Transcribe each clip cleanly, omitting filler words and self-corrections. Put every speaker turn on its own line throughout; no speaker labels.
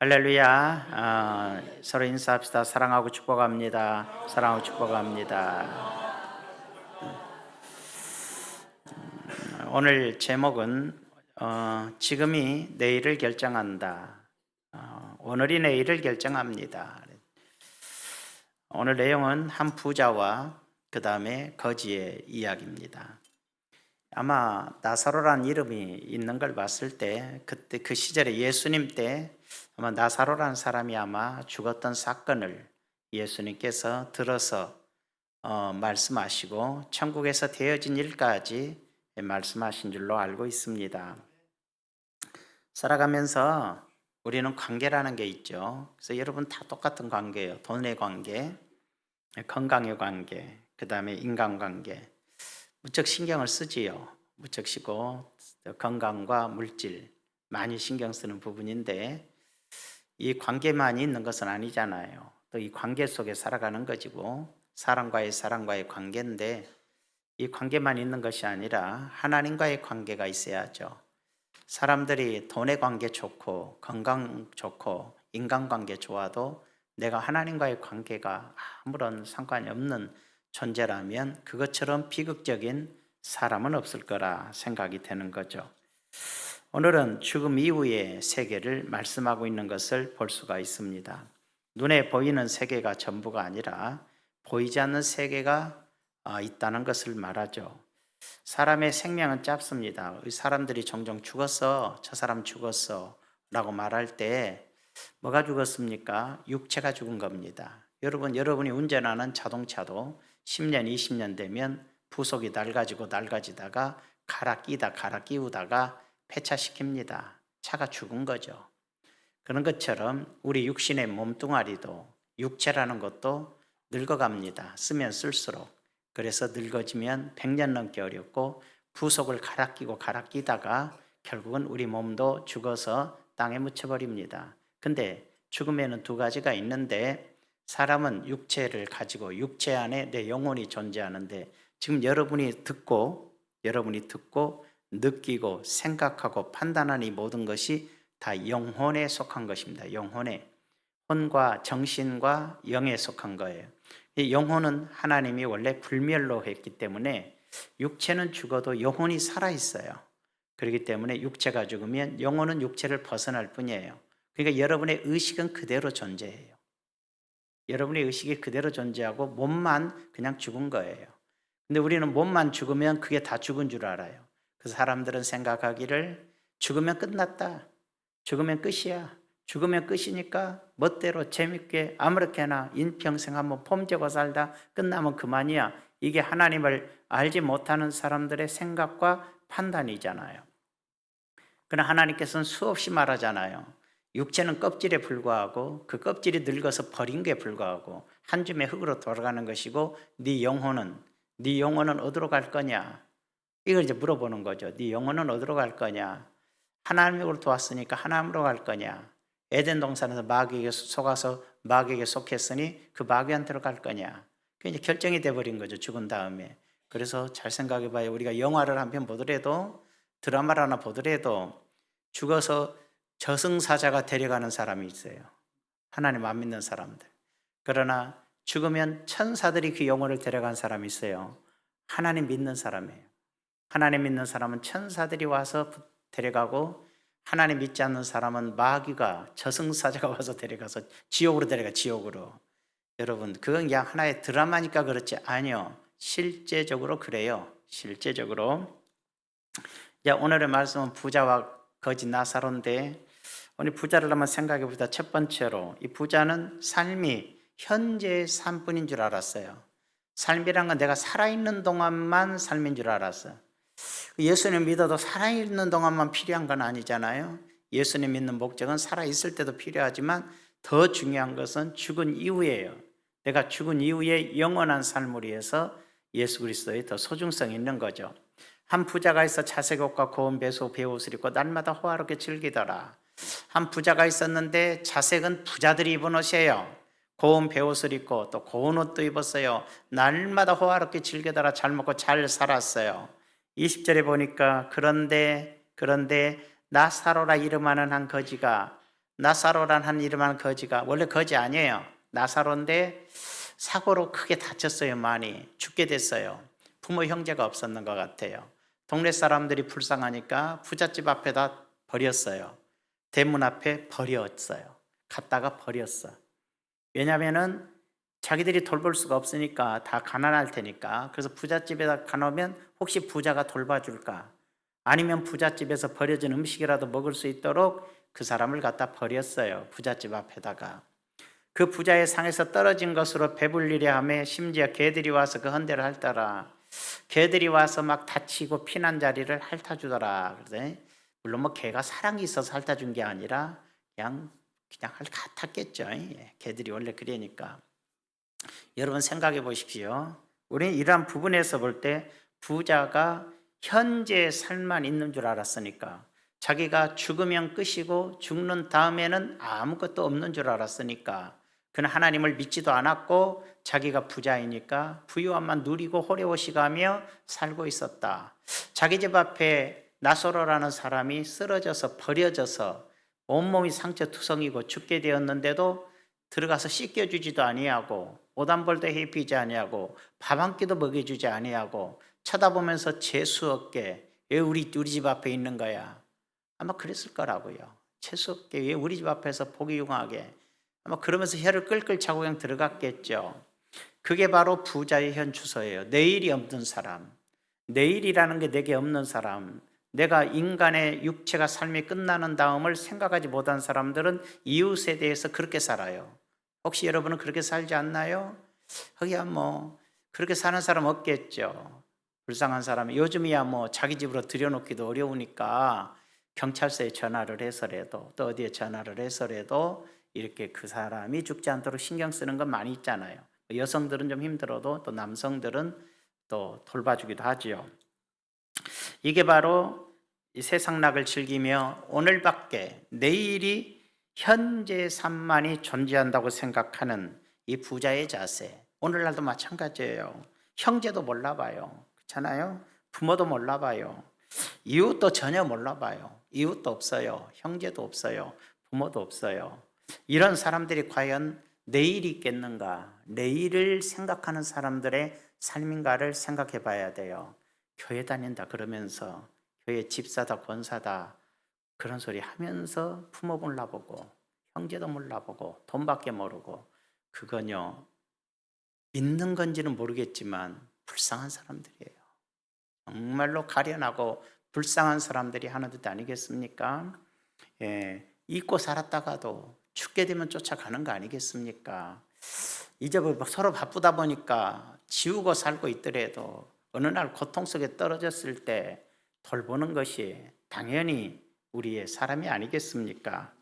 할렐루야. 서로 인사합시다. 사랑하고 축복합니다. 사랑하고 축복합니다. 오늘 제목은 지금이 내일을 결정한다. 오늘이 내일을 결정합니다. 오늘 내용은 한 부자와 그 다음에 거지의 이야기입니다. 아마 나사로라는 이름이 있는 걸 봤을 때 그때 그 시절에 예수님 때 아마 나사로라는 사람이 아마 죽었던 사건을 예수님께서 들어서 말씀하시고 천국에서 되어진 일까지 말씀하신 줄로 알고 있습니다. 살아가면서 우리는 관계라는 게 있죠. 그래서 여러분 다 똑같은 관계예요. 돈의 관계, 건강의 관계, 그 다음에 인간관계. 무척 신경을 쓰지요. 무척 쓰고 건강과 물질 많이 신경 쓰는 부분인데 이 관계만 있는 것은 아니잖아요. 또 이 관계 속에 살아가는 것이고 사람과의 관계인데 이 관계만 있는 것이 아니라 하나님과의 관계가 있어야죠. 사람들이 돈의 관계 좋고 건강 좋고 인간관계 좋아도 내가 하나님과의 관계가 아무런 상관이 없는 존재라면 그것처럼 비극적인 사람은 없을 거라 생각이 되는 거죠. 오늘은 죽음 이후의 세계를 말씀하고 있는 것을 볼 수가 있습니다. 눈에 보이는 세계가 전부가 아니라 보이지 않는 세계가 있다는 것을 말하죠. 사람의 생명은 짧습니다. 사람들이 종종 죽었어, 저 사람 죽었어 라고 말할 때 뭐가 죽었습니까? 육체가 죽은 겁니다. 여러분이 운전하는 자동차도 10년, 20년 되면 부속이 낡아지다가 갈아 끼우다가 폐차시킵니다. 차가 죽은 거죠. 그런 것처럼 우리 육신의 몸뚱아리도 육체라는 것도 늙어갑니다. 쓰면 쓸수록. 그래서 늙어지면 100년 넘게 어렵고 부속을 갈아 끼다가 결국은 우리 몸도 죽어서 땅에 묻혀버립니다. 근데 죽음에는 두 가지가 있는데 사람은 육체를 가지고 육체 안에 내 영혼이 존재하는데 지금 여러분이 듣고 느끼고 생각하고 판단하는 이 모든 것이 다 영혼에 속한 것입니다. 영혼에. 혼과 정신과 영에 속한 거예요. 이 영혼은 하나님이 원래 불멸로 했기 때문에 육체는 죽어도 영혼이 살아있어요. 그렇기 때문에 육체가 죽으면 영혼은 육체를 벗어날 뿐이에요. 그러니까 여러분의 의식은 그대로 존재해요. 여러분의 의식이 그대로 존재하고 몸만 그냥 죽은 거예요. 근데 우리는 몸만 죽으면 그게 다 죽은 줄 알아요. 그래서 사람들은 생각하기를 죽으면 끝났다. 죽으면 끝이야. 죽으면 끝이니까 멋대로 재밌게 아무렇게나 인평생 한번 폼죄고 살다 끝나면 그만이야. 이게 하나님을 알지 못하는 사람들의 생각과 판단이잖아요. 그러나 하나님께서는 수없이 말하잖아요. 육체는 껍질에 불과하고 그 껍질이 늙어서 버린 게 불과하고 한 줌의 흙으로 돌아가는 것이고 네 영혼은 어디로 갈 거냐? 이걸 이제 물어보는 거죠. 네 영혼은 어디로 갈 거냐? 하나님으로 도왔으니까 하나님으로 갈 거냐? 에덴 동산에서 마귀에게 속아서 마귀에게 속했으니 그 마귀한테로 갈 거냐? 그게 이제 결정이 돼버린 거죠. 죽은 다음에. 그래서 잘 생각해봐요. 우리가 영화를 한 편 보더라도 드라마를 하나 보더라도 죽어서 저승사자가 데려가는 사람이 있어요. 하나님 안 믿는 사람들. 그러나 죽으면 천사들이 그 영혼을 데려간 사람이 있어요. 하나님 믿는 사람이에요. 하나님 믿는 사람은 천사들이 와서 데려가고 하나님 믿지 않는 사람은 마귀가 저승사자가 와서 데려가서 지옥으로. 여러분 그건 그냥 하나의 드라마니까 그렇지 아니요. 실제적으로 그래요. 실제적으로. 오늘의 말씀은 부자와 거지 나사로인데 오늘 부자를 한번 생각해 보자. 첫 번째로 이 부자는 삶이 현재의 삶뿐인 줄 알았어요. 삶이란 건 내가 살아있는 동안만 삶인 줄 알았어요. 예수님 믿어도 살아있는 동안만 필요한 건 아니잖아요. 예수님 믿는 목적은 살아있을 때도 필요하지만 더 중요한 것은 죽은 이후예요. 내가 죽은 이후에 영원한 삶을 위해서 예수 그리스도의 더 소중성이 있는 거죠. 한 부자가 있어 자색 옷과 고운 배소 베옷을 입고 날마다 호화롭게 즐기더라. 한 부자가 있었는데 자색은 부자들이 입은 옷이에요. 고운 베옷을 입고 또 고운 옷도 입었어요. 날마다 호화롭게 즐기더라. 잘 먹고 잘 살았어요. 20절에 보니까 그런데 나사로라 이름하는 한 거지가 나사로란 한 이름한 거지가 원래 거지 아니에요. 나사로인데 사고로 크게 다쳤어요. 많이 죽게 됐어요. 부모 형제가 없었는 것 같아요. 동네 사람들이 불쌍하니까 부잣집 앞에다 버렸어요. 대문 앞에 버렸어요. 갔다가 버렸어. 왜냐하면은 자기들이 돌볼 수가 없으니까 다 가난할 테니까. 그래서 부잣집에다 가놓으면 혹시 부자가 돌봐줄까? 아니면 부잣집에서 버려진 음식이라도 먹을 수 있도록 그 사람을 갖다 버렸어요. 부잣집 앞에다가. 그 부자의 상에서 떨어진 것으로 배불리려 하며 심지어 개들이 와서 그 헌대를 핥더라. 개들이 와서 막 다치고 피난 자리를 핥아주더라. 그래. 물론 뭐 개가 사랑이 있어서 핥아준 게 아니라 그냥 핥았겠죠. 개들이 원래 그러니까. 여러분 생각해 보십시오. 우리는 이러한 부분에서 볼 때 부자가 현재의 삶만 있는 줄 알았으니까, 자기가 죽으면 끝이고 죽는 다음에는 아무것도 없는 줄 알았으니까, 그는 하나님을 믿지도 않았고 자기가 부자이니까 부유함만 누리고 호래호식하며 살고 있었다. 자기 집 앞에 나사로라는 사람이 쓰러져서 버려져서 온몸이 상처투성이고 죽게 되었는데도 들어가서 씻겨주지도 아니하고 옷 한 벌도 입히지 아니하고 밥 한 끼도 먹여주지 아니하고 쳐다보면서 재수없게 왜 우리 집 앞에 있는 거야? 아마 그랬을 거라고요. 재수없게 왜 우리 집 앞에서 보기 용하게, 아마 그러면서 혀를 끌끌 차고 그냥 들어갔겠죠. 그게 바로 부자의 현 주소예요. 내일이 없는 사람, 내일이라는 게 내게 없는 사람, 내가 인간의 육체가 삶이 끝나는 다음을 생각하지 못한 사람들은 이웃에 대해서 그렇게 살아요. 혹시 여러분은 그렇게 살지 않나요? 거기야 뭐 그렇게 사는 사람 없겠죠. 불쌍한 사람이 요즘이야 뭐 자기 집으로 들여놓기도 어려우니까 경찰서에 전화를 해서라도 또 어디에 전화를 해서라도 이렇게 그 사람이 죽지 않도록 신경 쓰는 건 많이 있잖아요. 여성들은 좀 힘들어도 또 남성들은 또 돌봐주기도 하지요. 이게 바로 이 세상락을 즐기며 오늘밖에 내일이 현재의 삶만이 존재한다고 생각하는 이 부자의 자세. 오늘날도 마찬가지예요. 형제도 몰라봐요. 그렇잖아요? 부모도 몰라봐요. 이웃도 전혀 몰라봐요. 이웃도 없어요. 형제도 없어요. 부모도 없어요. 이런 사람들이 과연 내일이 있겠는가? 내일을 생각하는 사람들의 삶인가를 생각해 봐야 돼요. 교회 다닌다 그러면서 교회 집사다 권사다 그런 소리 하면서 부모 몰라보고 형제도 몰라보고 돈밖에 모르고, 그건요 믿는 건지는 모르겠지만 불쌍한 사람들이에요. 정말로 가련하고 불쌍한 사람들이 하는 듯 아니겠습니까? 잊고 살았다가도 죽게 되면 쫓아가는 거 아니겠습니까? 이제 뭐 서로 바쁘다 보니까 지우고 살고 있더라도 어느 날 고통 속에 떨어졌을 때 돌보는 것이 당연히 우리의 사람이 아니겠습니까?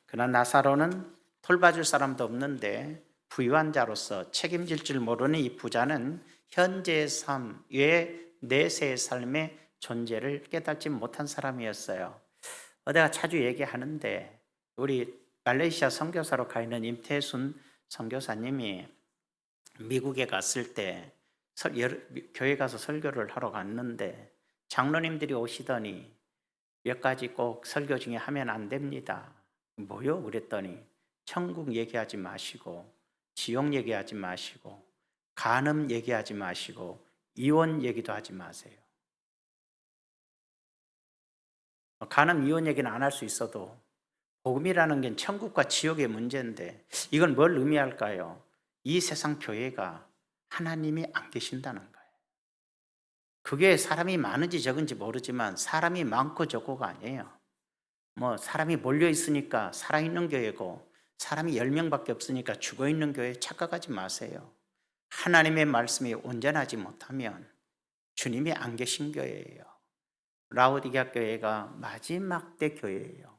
그러나 나사로는 돌봐줄 사람도 없는데 부유한 자로서 책임질 줄 모르는 이 부자는 현재의 삶 외에 내세의 삶의 존재를 깨닫지 못한 사람이었어요. 내가 자주 얘기하는데 우리 말레이시아 선교사로 가 있는 임태순 선교사님이 미국에 갔을 때 교회 가서 설교를 하러 갔는데 장로님들이 오시더니 몇 가지 꼭 설교 중에 하면 안 됩니다. 뭐요? 그랬더니 천국 얘기하지 마시고 지옥 얘기하지 마시고 간음 얘기하지 마시고 이혼 얘기도 하지 마세요. 간음 이혼 얘기는 안 할 수 있어도 복음이라는 게 천국과 지옥의 문제인데 이건 뭘 의미할까요? 이 세상 교회가 하나님이 안 계신다는 거예요. 그게 사람이 많은지 적은지 모르지만 사람이 많고 적고가 아니에요. 뭐 사람이 몰려 있으니까 살아있는 교회고 사람이 10명밖에 없으니까 죽어있는 교회 착각하지 마세요. 하나님의 말씀이 온전하지 못하면 주님이 안 계신 교회예요. 라오디게아 교회가 마지막 때 교회예요.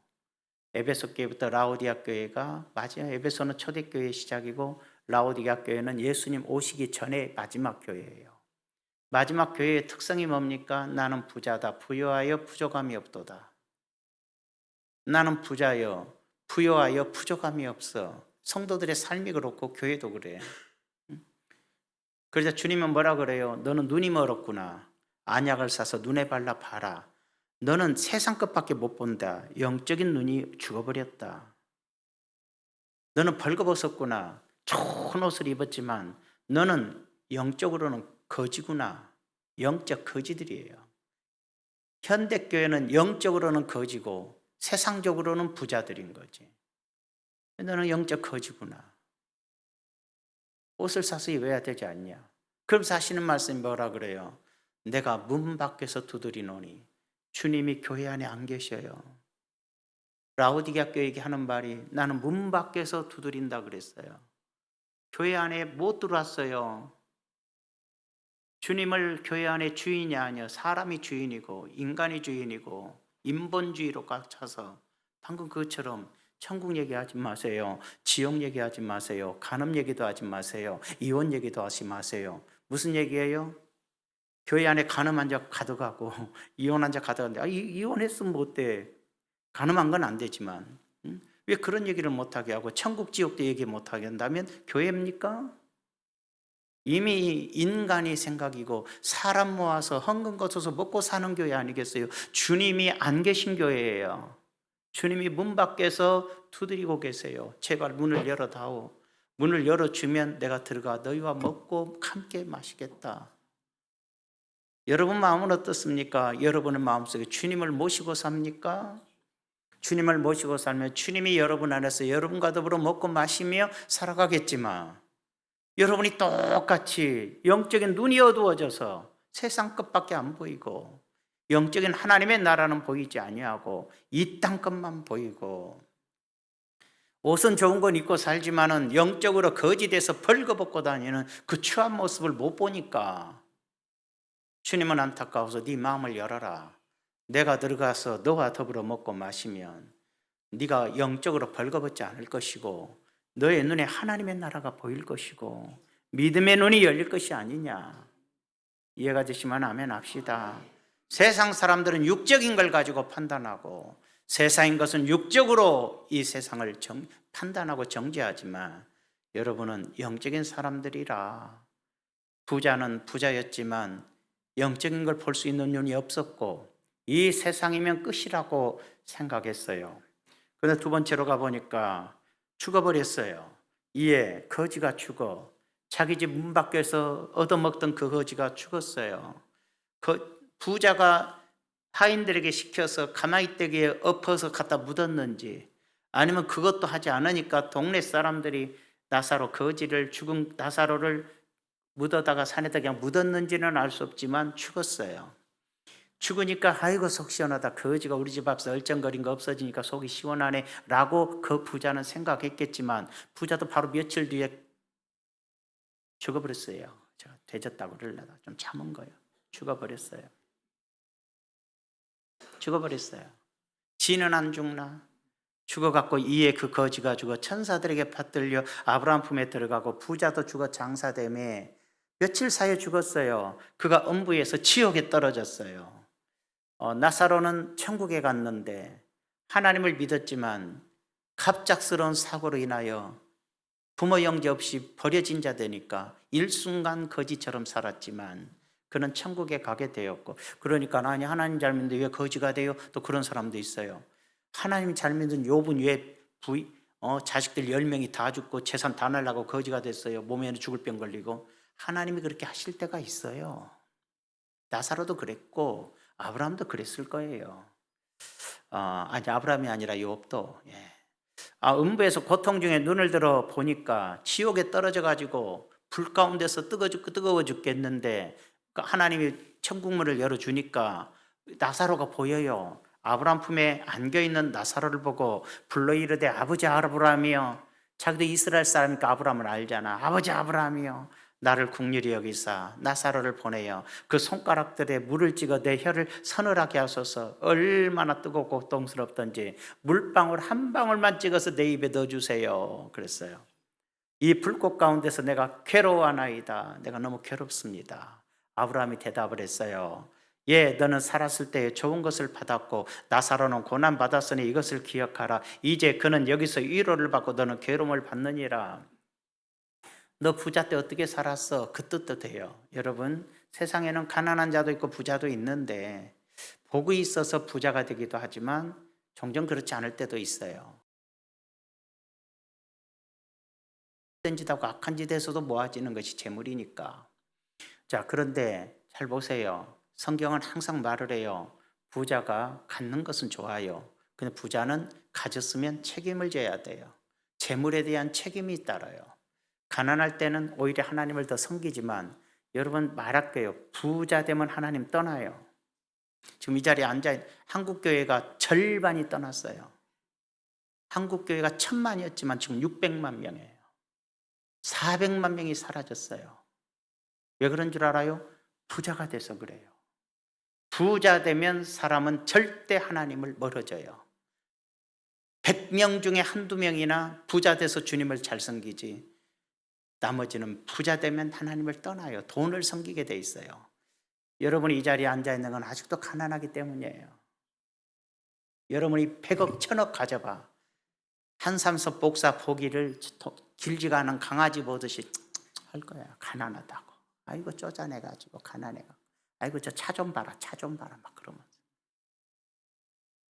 에베소 교회부터 라오디게아 교회가 마지막, 에베소는 초대교회의 시작이고 라오디게아 교회는 예수님 오시기 전에 마지막 교회예요. 마지막 교회의 특성이 뭡니까? 나는 부자다. 부유하여 부족함이 없도다. 나는 부자여 부유하여 부족함이 없어. 성도들의 삶이 그렇고 교회도 그래. 그래서 주님은 뭐라 그래요? 너는 눈이 멀었구나. 안약을 사서 눈에 발라 봐라. 너는 세상 것밖에 못 본다. 영적인 눈이 죽어버렸다. 너는 벌거벗었구나. 좋은 옷을 입었지만 너는 영적으로는 거지구나. 영적 거지들이에요. 현대교회는 영적으로는 거지고 세상적으로는 부자들인 거지. 너는 영적 거지구나. 옷을 사서 입어야 되지 않냐. 그러면서 하시는 말씀이 뭐라 그래요? 내가 문 밖에서 두드리노니 주님이 교회 안에 안 계셔요. 라오디게아 교회에게 하는 말이 나는 문 밖에서 두드린다 그랬어요. 교회 안에 못 들어왔어요. 주님을 교회 안에 주인이 아니요 사람이 주인이고 인간이 주인이고 인본주의로 꽉 차서 방금 그것처럼 천국 얘기하지 마세요. 지옥 얘기하지 마세요. 간음 얘기도 하지 마세요. 이혼 얘기도 하지 마세요. 무슨 얘기예요? 교회 안에 간음한 자 가져가고 이혼한 자 가져가는데 이혼했으면 뭐 어때? 간음한 건 안 되지만 왜 그런 얘기를 못하게 하고 천국 지옥도 얘기 못하게 한다면 교회입니까? 이미 인간이 생각이고 사람 모아서 헌금 거쳐서 먹고 사는 교회 아니겠어요? 주님이 안 계신 교회예요. 주님이 문 밖에서 두드리고 계세요. 제발 문을 열어다오. 문을 열어주면 내가 들어가 너희와 먹고 함께 마시겠다. 여러분 마음은 어떻습니까? 여러분의 마음속에 주님을 모시고 삽니까? 주님을 모시고 살면 주님이 여러분 안에서 여러분과 더불어 먹고 마시며 살아가겠지만 여러분이 똑같이 영적인 눈이 어두워져서 세상 것밖에 안 보이고 영적인 하나님의 나라는 보이지 아니하고 이 땅 것만 보이고 옷은 좋은 건 입고 살지만은 영적으로 거지돼서 벌거벗고 다니는 그 추한 모습을 못 보니까 주님은 안타까워서 네 마음을 열어라. 내가 들어가서 너와 더불어 먹고 마시면 네가 영적으로 벌거벗지 않을 것이고 너의 눈에 하나님의 나라가 보일 것이고 믿음의 눈이 열릴 것이 아니냐. 이해가 되시면 아멘 합시다. 세상 사람들은 육적인 걸 가지고 판단하고 세상인 것은 육적으로 이 세상을 판단하고 정죄하지만 여러분은 영적인 사람들이라. 부자는 부자였지만 영적인 걸 볼 수 있는 눈이 없었고 이 세상이면 끝이라고 생각했어요. 그런데 두 번째로 가보니까 죽어버렸어요. 이에 거지가 죽어 자기 집 문 밖에서 얻어먹던 그 거지가 죽었어요. 그 부자가 하인들에게 시켜서 가마이떼기에 엎어서 갖다 묻었는지 아니면 그것도 하지 않으니까 동네 사람들이 나사로 거지를 죽은 나사로를 묻어다가 산에다 그냥 묻었는지는 알 수 없지만 죽었어요. 죽으니까 아이고 속 시원하다. 거지가 우리 집 앞에서 얼쩡거린 거 없어지니까 속이 시원하네 라고 그 부자는 생각했겠지만 부자도 바로 며칠 뒤에 죽어버렸어요. 제가 되졌다고 그러려다 좀 참은 거예요. 죽어버렸어요. 지는 안 죽나? 죽어갖고 이에 그 거지가 죽어 천사들에게 받들려 아브라함 품에 들어가고 부자도 죽어 장사되매 며칠 사이에 죽었어요. 그가 음부에서 지옥에 떨어졌어요. 나사로는 천국에 갔는데 하나님을 믿었지만 갑작스러운 사고로 인하여 부모 영제 없이 버려진 자 되니까 일순간 거지처럼 살았지만 그는 천국에 가게 되었고 그러니까 아니 하나님 잘 믿는데 왜 거지가 돼요? 또 그런 사람도 있어요. 하나님 잘 믿는 욥은 왜 자식들 10명이 다 죽고 재산 다 날라고 거지가 됐어요. 몸에는 죽을 병 걸리고 하나님이 그렇게 하실 때가 있어요. 나사로도 그랬고 아브라함도 그랬을 거예요. 아니 아브라함이 아니라 욥도. 음부에서 고통 중에 눈을 들어 보니까 지옥에 떨어져 가지고 불 가운데서 뜨거워 죽겠는데 하나님이 천국문을 열어주니까 나사로가 보여요. 아브라함 품에 안겨있는 나사로를 보고 불러 이르되 아버지 아브라함이여. 자기도 이스라엘 사람이니까 아브라함을 알잖아. 아버지 아브라함이여 나를 국률이 여기사 나사로를 보내요. 그 손가락들에 물을 찍어 내 혀를 서늘하게 하소서. 얼마나 뜨겁고 고통스럽던지 물방울 한 방울만 찍어서 내 입에 넣어주세요. 그랬어요. 이 불꽃 가운데서 내가 괴로워하나이다. 내가 너무 괴롭습니다. 아브라함이 대답을 했어요. 예, 너는 살았을 때 좋은 것을 받았고 나사로는 고난 받았으니 이것을 기억하라. 이제 그는 여기서 위로를 받고 너는 괴로움을 받느니라. 너 부자 때 어떻게 살았어? 그 뜻도 돼요. 여러분, 세상에는 가난한 자도 있고 부자도 있는데 복이 있어서 부자가 되기도 하지만 종종 그렇지 않을 때도 있어요. 헛된 짓하고 악한 짓에서도 모아지는 것이 재물이니까. 자, 그런데 잘 보세요. 성경은 항상 말을 해요. 부자가 갖는 것은 좋아요. 근데 부자는 가졌으면 책임을 져야 돼요. 재물에 대한 책임이 따라요. 가난할 때는 오히려 하나님을 더 섬기지만 여러분 말할게요. 부자 되면 하나님 떠나요. 지금 이 자리에 앉아 한국교회가 절반이 떠났어요. 한국교회가 1,000만이었지만 지금 600만 명이에요. 400만 명이 사라졌어요. 왜 그런 줄 알아요? 부자가 돼서 그래요. 부자 되면 사람은 절대 하나님을 멀어져요. 100명 중에 한두 명이나 부자 돼서 주님을 잘 섬기지, 나머지는 부자 되면 하나님을 떠나요. 돈을 섬기게 돼 있어요. 여러분이 이 자리에 앉아 있는 건 아직도 가난하기 때문이에요. 여러분이 100억, 1000억 가져봐. 한삼섭 복사 포기를 길지가 않은 강아지 보듯이 할 거야. 가난하다고. 아이고 쪼잔해가지고 가난해가. 아이고 저 차 좀 봐라, 차 좀 봐라 막 그러면서.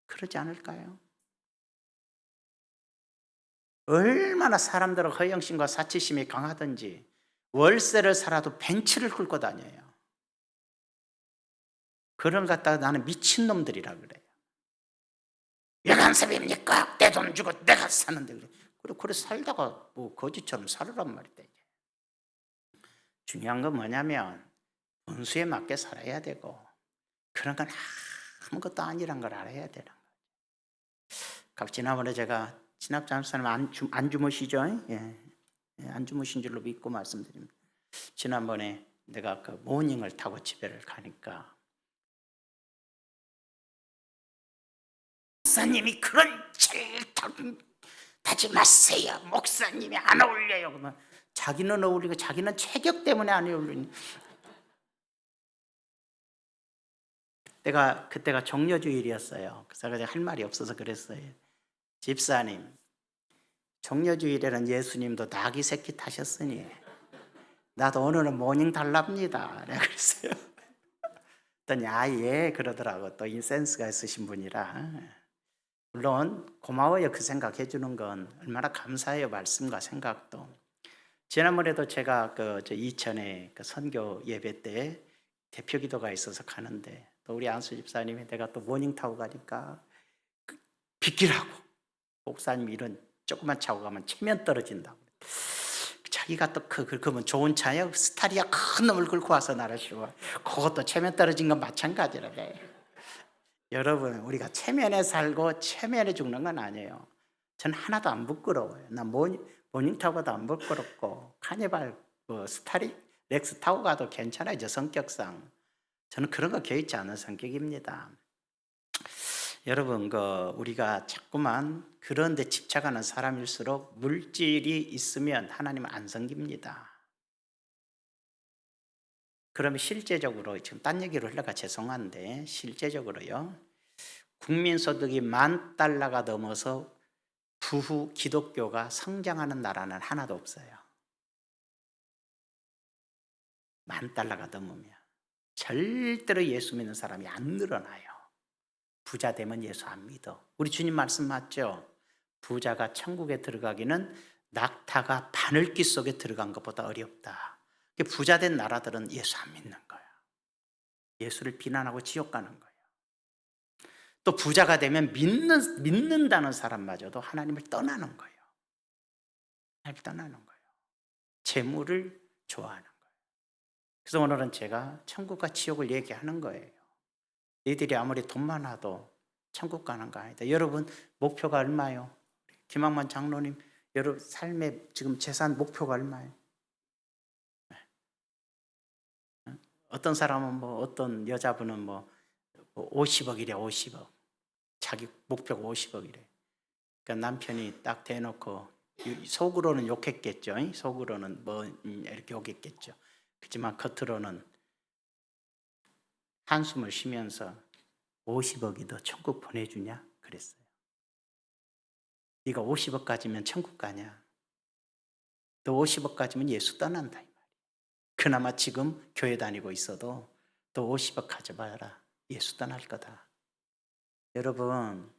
그러지 않을까요? 얼마나 사람들은 허영심과 사치심이 강하든지 월세를 살아도 벤츠를 끌고 다녀요. 그런 걸 갖다가 나는 미친놈들이라 그래요. 왜 간섭입니까? 내 돈 주고 내가 사는데 그래. 그래 살다가 뭐 거지처럼 살으란 말이다. 이제. 중요한 건 뭐냐면 분수에 맞게 살아야 되고 그런 건 아무것도 아니란 걸 알아야 되는 거죠. 지난번에 제가 진학 잠수사님 안 주무시죠? 예, 안 주무신 줄로 믿고 말씀드립니다. 지난번에 내가 그 모닝을 타고 집에를 가니까 목사님이 그런 질타하지 마세요. 목사님이 안 어울려요. 그러면 자기는 어울리고 자기는 체격 때문에 안 어울리니. 그때가 종려주일이었어요. 그래서 내가 할 말이 없어서 그랬어요. 집사님, 종려주일에는 예수님도 낙이 새끼 타셨으니 나도 오늘은 모닝 달랍니다. 내가 그랬어요. 그랬더니 예 그러더라고. 또 인센스가 있으신 분이라. 물론 고마워요. 그 생각해 주는 건 얼마나 감사해요. 말씀과 생각도. 지난번에도 제가 저 이천에 그 선교 예배 때 대표 기도가 있어서 가는데 또 우리 안수 집사님이 내가 또 모닝 타고 가니까 비키라고. 목사님 이런 조그만 차고 가면 체면 떨어진다고. 자기가 또 그러면 좋은 차요. 스타리아 큰 놈을 긁고 와서 나를 씌워. 그것도 체면 떨어진 건 마찬가지라 그래. 여러분 우리가 체면에 살고 체면에 죽는 건 아니에요. 전 하나도 안 부끄러워요. 나 모닝 타고 가도 안 부끄럽고 카니발 스타리 렉스 타고 가도 괜찮아요. 저 성격상. 저는 그런 거 개의치 않은 성격입니다. 여러분 우리가 자꾸만 그런 데 집착하는 사람일수록 물질이 있으면 하나님은 안 섬깁니다. 그러면 실제적으로 지금 딴 얘기로 하려가 죄송한데 실제적으로요. 국민소득이 $10,000가 넘어서 부후 기독교가 성장하는 나라는 하나도 없어요. $10,000가 넘으면 절대로 예수 믿는 사람이 안 늘어나요. 부자 되면 예수 안 믿어. 우리 주님 말씀 맞죠? 부자가 천국에 들어가기는 낙타가 바늘귀 속에 들어간 것보다 어렵다. 부자 된 나라들은 예수 안 믿는 거야. 예수를 비난하고 지옥 가는 거예요. 또 부자가 되면 믿는다는 사람마저도 하나님을 떠나는 거예요. 하나님을 떠나는 거예요. 재물을 좋아하는 거예요. 그래서 오늘은 제가 천국과 지옥을 얘기하는 거예요. 너희들이 아무리 돈 많아도 천국 가는 거 아니다. 여러분 목표가 얼마요? 김학만 장로님, 여러분 삶의 지금 재산 목표가 얼마예요? 어떤 사람은 어떤 여자분은 50억이래 50억. 자기 목표가 50억이래. 그러니까 남편이 딱 대놓고 속으로는 욕했겠죠. 속으로는 이렇게 욕했겠죠. 그렇지만 겉으로는 한숨을 쉬면서 50억이 너 천국 보내주냐? 그랬어요. 네가 50억 가지면 천국 가냐? 너 50억 가지면 예수 떠난다 이 말이야. 그나마 지금 교회 다니고 있어도 너 50억 가져봐라. 예수 떠날 거다. 여러분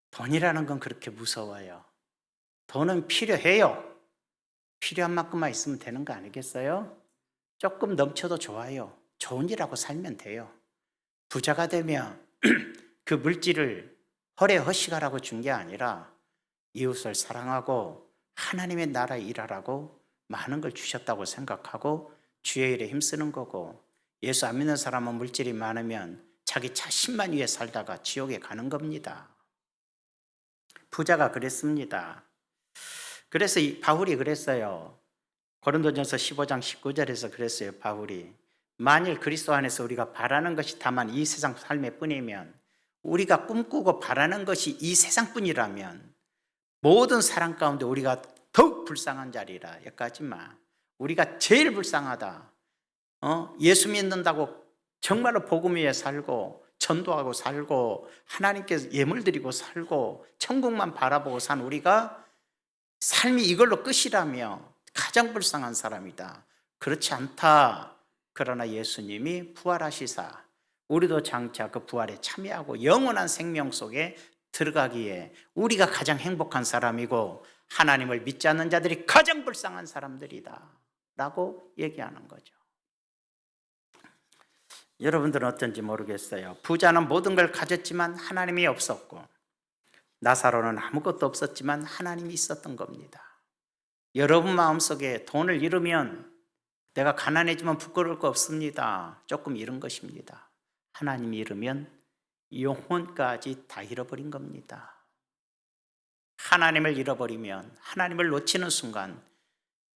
돈이라는 건 그렇게 무서워요. 돈은 필요해요. 필요한 만큼만 있으면 되는 거 아니겠어요? 조금 넘쳐도 좋아요. 좋은 일하고 살면 돼요. 부자가 되면 그 물질을 허례허식하라고 준 게 아니라 이웃을 사랑하고 하나님의 나라에 일하라고 많은 걸 주셨다고 생각하고 주의 일에 힘쓰는 거고, 예수 안 믿는 사람은 물질이 많으면 자기 자신만 위해 살다가 지옥에 가는 겁니다. 부자가 그랬습니다. 그래서 바울이 그랬어요. 고린도전서 15장 19절에서 그랬어요. 바울이 만일 그리스도 안에서 우리가 바라는 것이 다만 이 세상 삶의 뿐이면, 우리가 꿈꾸고 바라는 것이 이 세상뿐이라면 모든 사람 가운데 우리가 더욱 불쌍한 자리라. 여기까지만. 우리가 제일 불쌍하다. 예수 믿는다고 정말로 복음 위에 살고 전도하고 살고 하나님께 예물 드리고 살고 천국만 바라보고 산 우리가 삶이 이걸로 끝이라며 가장 불쌍한 사람이다. 그렇지 않다. 그러나 예수님이 부활하시사 우리도 장차 그 부활에 참여하고 영원한 생명 속에 들어가기에 우리가 가장 행복한 사람이고 하나님을 믿지 않는 자들이 가장 불쌍한 사람들이다 라고 얘기하는 거죠. 여러분들은 어떤지 모르겠어요. 부자는 모든 걸 가졌지만 하나님이 없었고, 나사로는 아무것도 없었지만 하나님이 있었던 겁니다. 여러분 마음속에 돈을 잃으면 내가 가난해지면 부끄러울 거 없습니다. 조금 잃은 것입니다. 하나님이 잃으면 영혼까지 다 잃어버린 겁니다. 하나님을 잃어버리면, 하나님을 놓치는 순간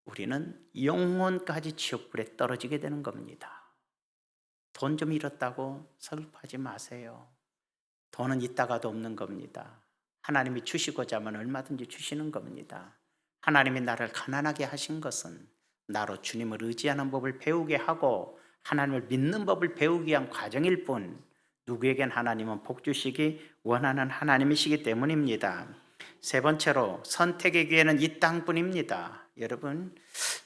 우리는 영혼까지 지옥불에 떨어지게 되는 겁니다. 돈 좀 잃었다고 슬퍼하지 마세요. 돈은 있다가도 없는 겁니다. 하나님이 주시고자 하면 얼마든지 주시는 겁니다. 하나님이 나를 가난하게 하신 것은 나로 주님을 의지하는 법을 배우게 하고 하나님을 믿는 법을 배우기 위한 과정일 뿐, 누구에겐 하나님은 복 주시기 원하는 하나님이시기 때문입니다. 세 번째로, 선택의 기회는 이 땅뿐입니다. 여러분,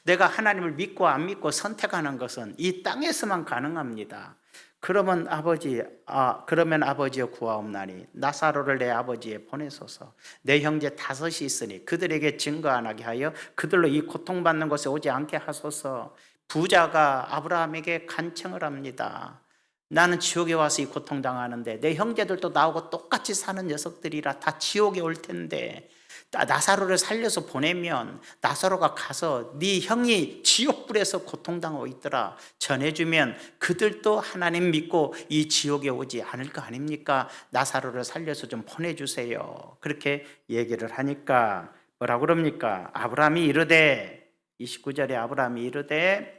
내가 하나님을 믿고 안 믿고 선택하는 것은 이 땅에서만 가능합니다. 그러면 아버지여 구하옵나니 나사로를 내 아버지에 보내소서. 내 형제 5이 있으니 그들에게 증거 안 하게 하여 그들로 이 고통받는 곳에 오지 않게 하소서. 부자가 아브라함에게 간청을 합니다. 나는 지옥에 와서 이 고통당하는데 내 형제들도 나하고 똑같이 사는 녀석들이라 다 지옥에 올 텐데 나사로를 살려서 보내면 나사로가 가서 네 형이 지옥불에서 고통당하고 있더라 전해주면 그들도 하나님 믿고 이 지옥에 오지 않을 거 아닙니까? 나사로를 살려서 좀 보내주세요. 그렇게 얘기를 하니까 뭐라고 그럽니까? 아브라함이 이르되, 29절에 아브라함이 이르되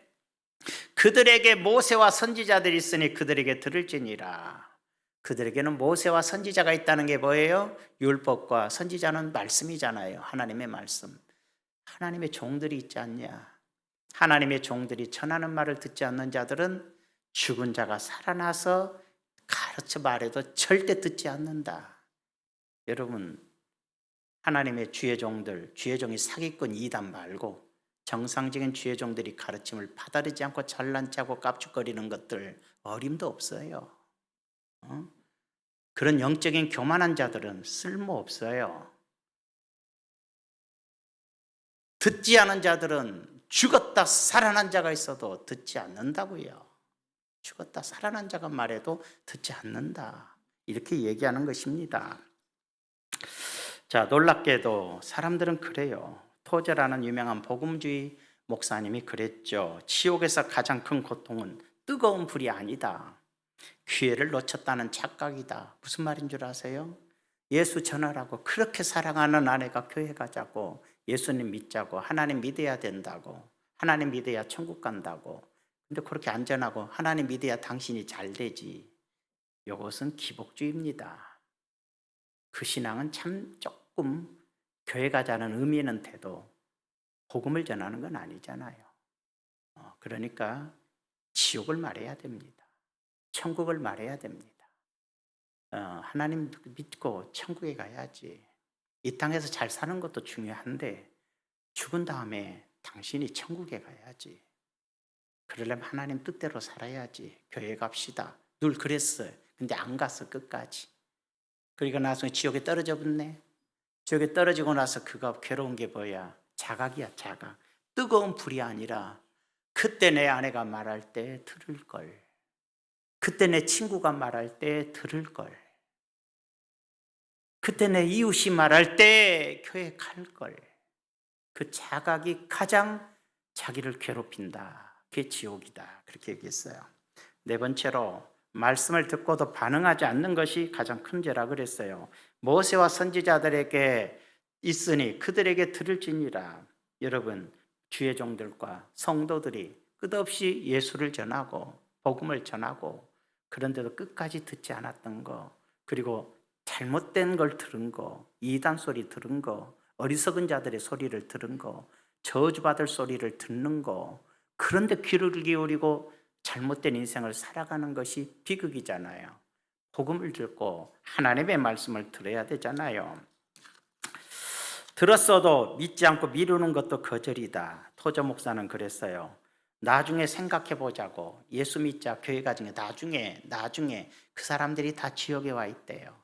그들에게 모세와 선지자들이 있으니 그들에게 들을지니라. 그들에게는 모세와 선지자가 있다는 게 뭐예요? 율법과 선지자는 말씀이잖아요. 하나님의 말씀. 하나님의 종들이 있지 않냐? 하나님의 종들이 전하는 말을 듣지 않는 자들은 죽은 자가 살아나서 가르쳐 말해도 절대 듣지 않는다. 여러분, 하나님의 주의 종들, 주의 종이 사기꾼 이단 말고 정상적인 주의 종들이 가르침을 파다르지 않고 잘난 체하고 깝죽거리는 것들 어림도 없어요. 그런 영적인 교만한 자들은 쓸모없어요. 듣지 않은 자들은 죽었다 살아난 자가 있어도 듣지 않는다고요. 죽었다 살아난 자가 말해도 듣지 않는다. 이렇게 얘기하는 것입니다. 자, 놀랍게도 사람들은 그래요. 토저라는 유명한 복음주의 목사님이 그랬죠. 지옥에서 가장 큰 고통은 뜨거운 불이 아니다. 기회를 놓쳤다는 착각이다. 무슨 말인 줄 아세요? 예수 전하라고, 그렇게 사랑하는 아내가 교회 가자고, 예수님 믿자고, 하나님 믿어야 된다고, 하나님 믿어야 천국 간다고. 근데 그렇게 안전하고 하나님 믿어야 당신이 잘 되지. 이것은 기복주의입니다. 그 신앙은 참 조금 교회 가자는 의미는 돼도 복음을 전하는 건 아니잖아요. 그러니까 지옥을 말해야 됩니다. 천국을 말해야 됩니다. 하나님 믿고 천국에 가야지. 이 땅에서 잘 사는 것도 중요한데 죽은 다음에 당신이 천국에 가야지. 그러려면 하나님 뜻대로 살아야지. 교회 갑시다. 늘 그랬어요. 근데 안 갔어, 끝까지. 그러니까 나중에 지옥에 떨어져 붙네. 지옥에 떨어지고 나서 그가 괴로운 게 뭐야? 자각이야, 자각. 뜨거운 불이 아니라 그때 내 아내가 말할 때 들을 걸, 그때 내 친구가 말할 때 들을 걸, 그때 내 이웃이 말할 때 교회 갈 걸. 그 자각이 가장 자기를 괴롭힌다. 그게 지옥이다. 그렇게 얘기했어요. 네 번째로 말씀을 듣고도 반응하지 않는 것이 가장 큰 죄라 그랬어요. 모세와 선지자들에게 있으니 그들에게 들을지니라. 여러분, 주의 종들과 성도들이 끝없이 예수를 전하고 복음을 전하고 그런데도 끝까지 듣지 않았던 거, 그리고 잘못된 걸 들은 거, 이단 소리 들은 거, 어리석은 자들의 소리를 들은 거, 저주받을 소리를 듣는 거, 그런데 귀를 기울이고 잘못된 인생을 살아가는 것이 비극이잖아요. 복음을 듣고 하나님의 말씀을 들어야 되잖아요. 들었어도 믿지 않고 미루는 것도 거절이다. 토저 목사는 그랬어요. 나중에 생각해 보자고, 예수 믿자, 교회 가정에 나중에 그 사람들이 다 지옥에 와 있대요.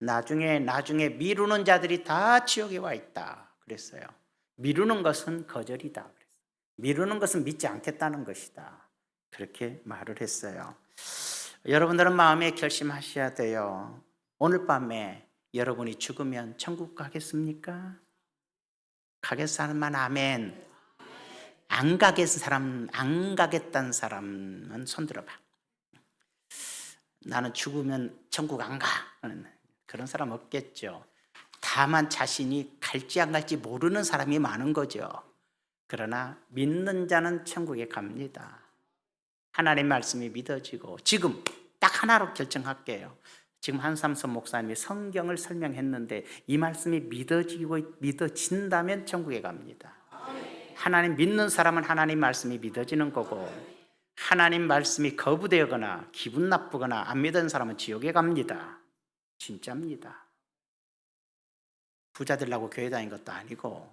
나중에 미루는 자들이 다 지옥에 와 있다 그랬어요. 미루는 것은 거절이다 그랬어요. 미루는 것은 믿지 않겠다는 것이다, 그렇게 말을 했어요. 여러분들은 마음에 결심하셔야 돼요. 오늘 밤에 여러분이 죽으면 천국 가겠습니까? 가겠사람만 아멘. 안 가겠다는 사람은 손 들어봐. 나는 죽으면 천국 안 가, 그런 사람 없겠죠. 다만 자신이 갈지 안 갈지 모르는 사람이 많은 거죠. 그러나 믿는 자는 천국에 갑니다. 하나님 말씀이 믿어지고, 지금 딱 하나로 결정할게요. 지금 한삼선 목사님이 성경을 설명했는데 이 말씀이 믿어진다면 천국에 갑니다. 하나님 믿는 사람은 하나님 말씀이 믿어지는 거고, 하나님 말씀이 거부되거나 기분 나쁘거나 안 믿는 사람은 지옥에 갑니다. 진짜입니다. 부자 되려고 교회 다닌 것도 아니고,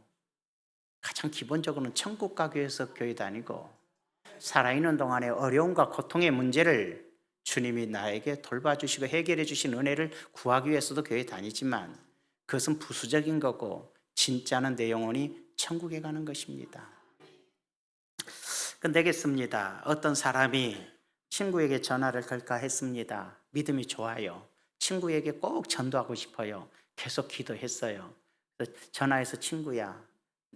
가장 기본적으로는 천국 가기 위해서 교회 다니고, 살아있는 동안에 어려움과 고통의 문제를 주님이 나에게 돌봐주시고 해결해 주신 은혜를 구하기 위해서도 교회 다니지만, 그것은 부수적인 거고 진짜는 내 영혼이 천국에 가는 것입니다. 되겠습니다. 어떤 사람이 친구에게 전화를 걸까 했습니다. 믿음이 좋아요. 친구에게 꼭 전도하고 싶어요. 계속 기도했어요. 전화해서 친구야,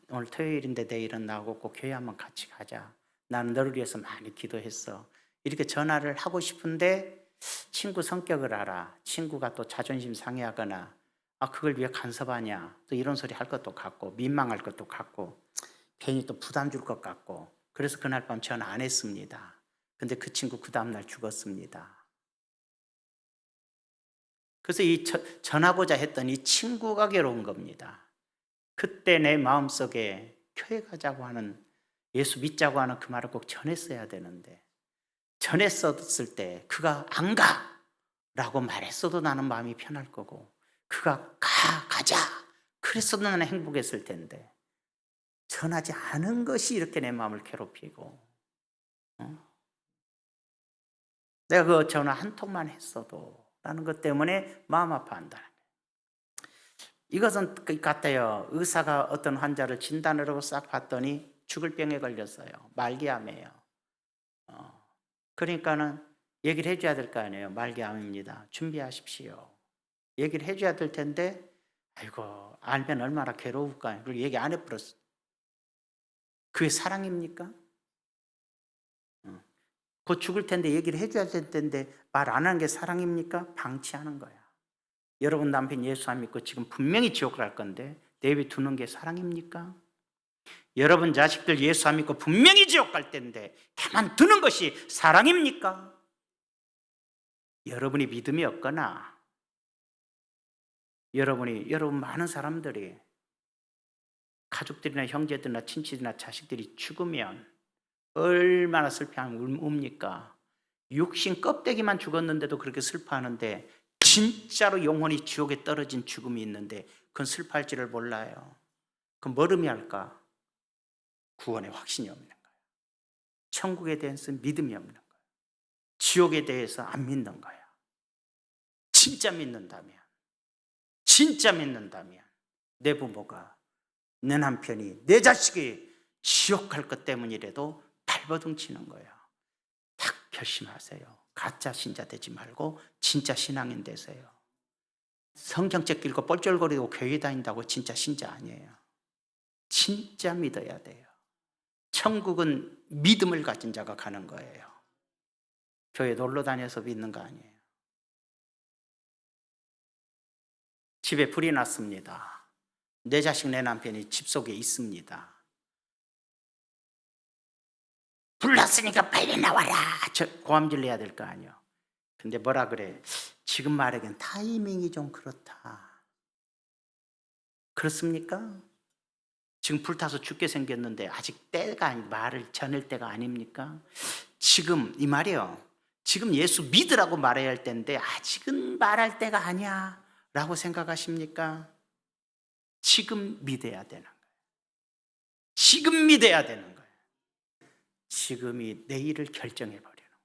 오늘 토요일인데 내일은 나하고 꼭 교회 한번 같이 가자. 나는 너를 위해서 많이 기도했어. 이렇게 전화를 하고 싶은데 친구 성격을 알아. 친구가 또 자존심 상해하거나 그걸 위해 간섭하냐, 또 이런 소리 할 것도 같고 민망할 것도 같고 괜히 또 부담 줄 것 같고, 그래서 그날 밤 전화 안 했습니다. 근데 그 친구 그 다음날 죽었습니다. 그래서 이 전하고자 했던 이 친구가 괴로운 겁니다. 그때 내 마음속에 교회 가자고 하는, 예수 믿자고 하는 그 말을 꼭 전했어야 되는데, 전했었을 때 그가 안 가! 라고 말했어도 나는 마음이 편할 거고, 그가 가자! 그랬어도 나는 행복했을 텐데, 전하지 않은 것이 이렇게 내 마음을 괴롭히고, 내가 그 전화 한 통만 했어도 라는 것 때문에 마음 아파한다는 거예요. 이것은 같아요. 의사가 어떤 환자를 진단을 하고 싹 봤더니 죽을 병에 걸렸어요. 말기암이에요. 그러니까는 얘기를 해줘야 될 거 아니에요. 말기암입니다. 준비하십시오. 얘기를 해줘야 될 텐데, 아이고, 알면 얼마나 괴로울까. 그걸 얘기 안 해버렸어. 그게 사랑입니까? 곧 죽을 텐데 얘기를 해줘야 될 텐데 말 안 하는 게 사랑입니까? 방치하는 거야. 여러분 남편 예수 안 믿고 지금 분명히 지옥 갈 건데 내비두는 게 사랑입니까? 여러분 자식들 예수 안 믿고 분명히 지옥 갈 텐데 가만두는 것이 사랑입니까? 여러분이 믿음이 없거나, 여러분 많은 사람들이 가족들이나 형제들이나 친척이나 자식들이 죽으면 얼마나 슬퍼하면 웁니까? 육신 껍데기만 죽었는데도 그렇게 슬퍼하는데, 진짜로 영혼이 지옥에 떨어진 죽음이 있는데 그건 슬퍼할지를 몰라요. 그럼 뭘 의미할까? 구원의 확신이 없는 거예요. 천국에 대해서 믿음이 없는 거예요. 지옥에 대해서 안 믿는 거예요. 진짜 믿는다면 내 부모가, 내 남편이, 내 자식이 지옥 갈 것 때문이라도 발버둥 치는 거예요. 딱 결심하세요. 가짜 신자 되지 말고 진짜 신앙인 되세요. 성경책 읽고 뻘쩔거리고 교회 다닌다고 진짜 신자 아니에요. 진짜 믿어야 돼요. 천국은 믿음을 가진 자가 가는 거예요. 교회 놀러 다녀서 믿는 거 아니에요. 집에 불이 났습니다. 내 자식 내 남편이 집 속에 있습니다. 불 났으니까 빨리 나와라. 고함질 내야 될 거 아니에요. 근데 뭐라 그래? 지금 말하기엔 타이밍이 좀 그렇다. 그렇습니까? 지금 불타서 죽게 생겼는데 아직 때가 말을 전할 때가 아닙니까? 지금 이 말이요. 지금 예수 믿으라고 말해야 할 때인데 아직은 말할 때가 아니야 라고 생각하십니까? 지금 믿어야 되는 거예요. 지금 믿어야 되는 거예요. 지금이 내일을 결정해 버리는 거예요.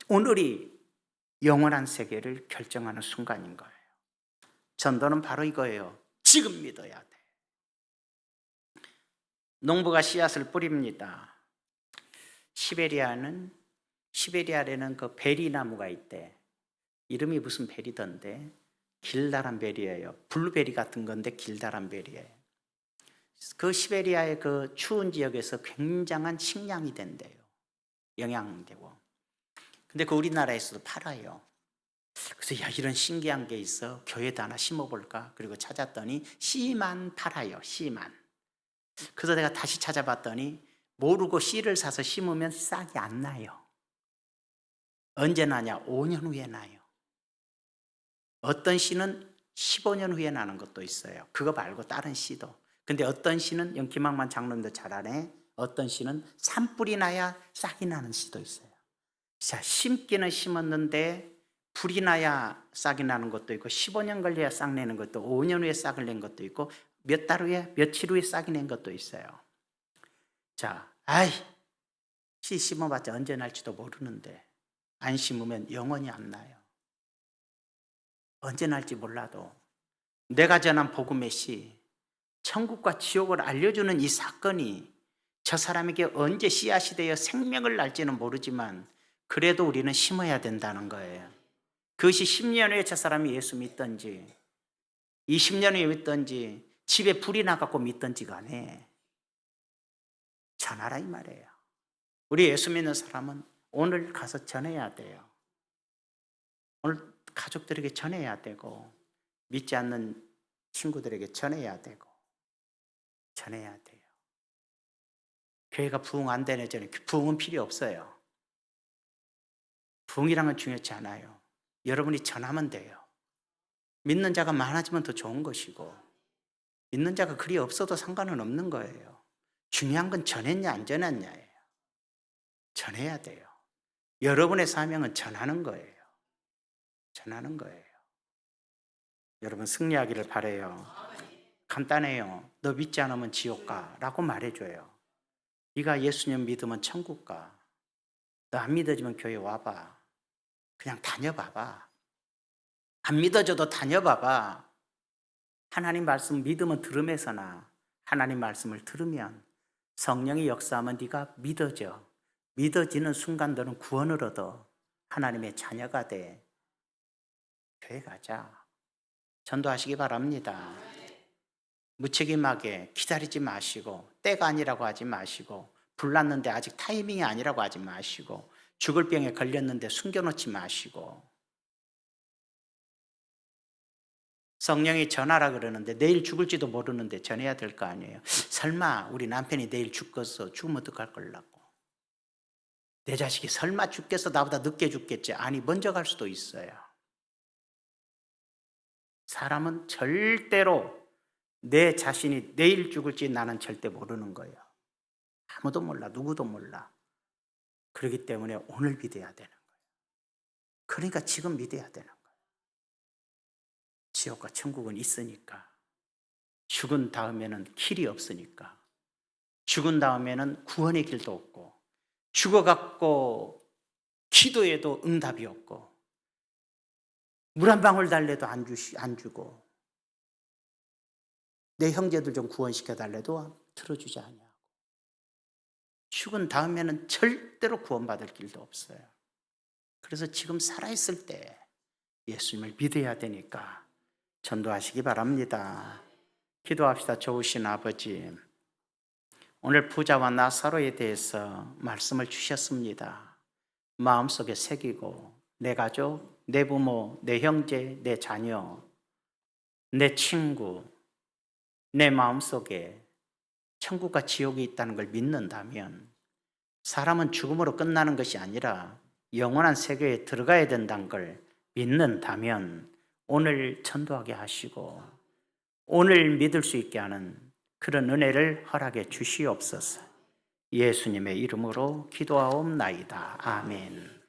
오늘이 영원한 세계를 결정하는 순간인 거예요. 전도는 바로 이거예요. 지금 믿어야 돼. 농부가 씨앗을 뿌립니다. 시베리아에는 그 베리 나무가 있대. 이름이 무슨 베리던데 길다란 베리예요. 블루베리 같은 건데 길다란 베리예요. 그 시베리아의 그 추운 지역에서 굉장한 식량이 된대요. 영양되고. 근데 그 우리나라에서도 팔아요. 그래서 야, 이런 신기한 게 있어. 교회에다 하나 심어볼까? 그리고 찾았더니 씨만 팔아요. 씨만. 그래서 내가 다시 찾아봤더니 모르고 씨를 사서 심으면 싹이 안 나요. 언제 나냐? 5년 후에 나요. 어떤 씨는 15년 후에 나는 것도 있어요. 그거 말고 다른 씨도. 근데 어떤 씨는 김학만 장로님도 잘 아네. 어떤 씨는 산불이 나야 싹이 나는 씨도 있어요. 자, 심기는 심었는데 불이 나야 싹이 나는 것도 있고 15년 걸려야 싹 내는 것도 5년 후에 싹을 낸 것도 있고 몇 달 후에 며칠 후에 싹이 낸 것도 있어요. 자, 씨 심어봤자 언제 날지도 모르는데 안 심으면 영원히 안 나요. 언제 날지 몰라도 내가 전한 복음의 씨, 천국과 지옥을 알려주는 이 사건이 저 사람에게 언제 씨앗이 되어 생명을 날지는 모르지만 그래도 우리는 심어야 된다는 거예요. 그것이 10년 후에 저 사람이 예수 믿든지 20년 후에 믿든지 집에 불이 나갖고 믿든지 간에 전하라 이 말이에요. 우리 예수 믿는 사람은 오늘 가서 전해야 돼요. 오늘 가족들에게 전해야 되고 믿지 않는 친구들에게 전해야 되고 전해야 돼요. 교회가 부흥 안 되는 전에 부흥은 필요 없어요. 부흥이란 건 중요치 않아요. 여러분이 전하면 돼요. 믿는 자가 많아지면 더 좋은 것이고 믿는 자가 그리 없어도 상관은 없는 거예요. 중요한 건 전했냐 안 전했냐예요. 전해야 돼요. 여러분의 사명은 전하는 거예요. 전하는 거예요. 여러분 승리하기를 바라요. 간단해요. 너 믿지 않으면 지옥 가 라고 말해줘요. 네가 예수님 믿으면 천국 가. 너 안 믿어지면 교회 와봐. 그냥 다녀봐봐. 안 믿어져도 다녀봐봐. 하나님 말씀 믿으면 들음에서나 하나님 말씀을 들으면 성령이 역사하면 네가 믿어져. 믿어지는 순간 너는 구원을 얻어. 하나님의 자녀가 돼. 교회 가자. 전도하시기 바랍니다. 무책임하게 기다리지 마시고 때가 아니라고 하지 마시고 불났는데 아직 타이밍이 아니라고 하지 마시고 죽을 병에 걸렸는데 숨겨놓지 마시고 성령이 전하라 그러는데 내일 죽을지도 모르는데 전해야 될 거 아니에요. 설마 우리 남편이 내일 죽으면 어떡할 걸라고. 내 자식이 설마 죽겠어 나보다 늦게 죽겠지. 아니 먼저 갈 수도 있어요. 사람은 절대로 내 자신이 내일 죽을지 나는 절대 모르는 거예요. 아무도 몰라. 누구도 몰라. 그렇기 때문에 오늘 믿어야 되는 거예요. 그러니까 지금 믿어야 되는 거예요. 지옥과 천국은 있으니까. 죽은 다음에는 길이 없으니까. 죽은 다음에는 구원의 길도 없고 죽어갖고 기도해도 응답이 없고 물 한 방울 달래도 안 주고 내 형제들 좀 구원시켜 달래도 들어주지 않냐고. 죽은 다음에는 절대로 구원받을 길도 없어요. 그래서 지금 살아있을 때 예수님을 믿어야 되니까 전도하시기 바랍니다. 기도합시다. 좋으신 아버지, 오늘 부자와 나사로에 대해서 말씀을 주셨습니다. 마음속에 새기고 내 가족, 내 부모, 내 형제, 내 자녀, 내 친구, 내 마음속에 천국과 지옥이 있다는 걸 믿는다면 사람은 죽음으로 끝나는 것이 아니라 영원한 세계에 들어가야 된다는 걸 믿는다면 오늘 전도하게 하시고 오늘 믿을 수 있게 하는 그런 은혜를 허락해 주시옵소서. 예수님의 이름으로 기도하옵나이다. 아멘.